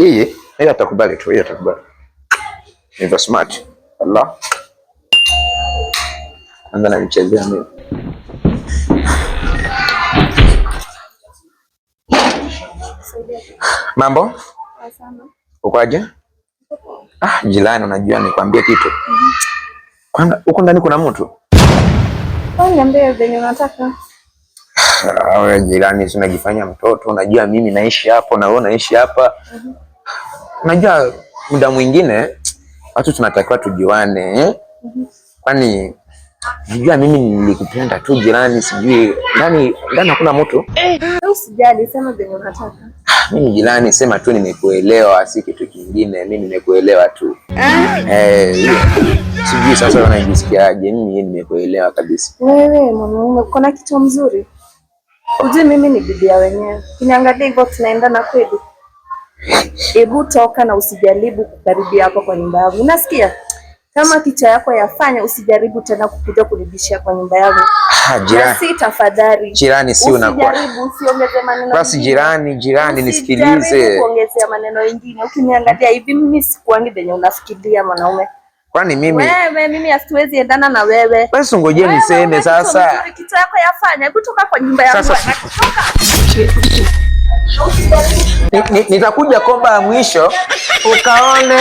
Hii atakubali tu, hii atakubali. Ni smart. Allah. Anga na mchezea mimi. Mambo? Ukoaje? Jirani, unajua nikwambie kitu. Kwanza huko ndani kuna mtu? Niambie venye unataka. Wewe jirani, si unajifanya mtoto, unajua mimi naishi hapo na wewe unaishi hapa. Unajua muda mwingine watu tunatakiwa tujuane, Kwani unajua mimi nilikupenda tu jirani, sijui ndani hakuna mtu. Usijali, sema venye unataka. Mimi jirani, sema tu nimekuelewa, si kitu kingine, mimi nimekuelewa tu. Sijui sasa unajisikiaje? Mimi nimekuelewa kabisa. Wewe mwanaume uko na kitu mzuri. Ujue mimi ni bibi ya wenyewe. Kiniangalia hivyo tunaendana kweli. Hebu toka na usijaribu kukaribia hapa kwa nyumba yangu. Unasikia? Kama kicha yako yafanya, usijaribu tena kukuja kunibishia kwa nyumba yangu. Jirani, si tafadhali. Jirani, si unakuwa. Usijaribu, usiongeze maneno. Basi jirani nisikilize. Usijaribu kuongezea maneno mengine. Ukiniangalia hivi mimi sikuangi venye unafikiria mwanaume. Kwani mimi mimi hasiwezi endana na wewe. Basi ngoje niseme sasa. Kitu yako yafanya, hebu toka kwa nyumba yangu. Nitakuja komba ya mwisho ukaone.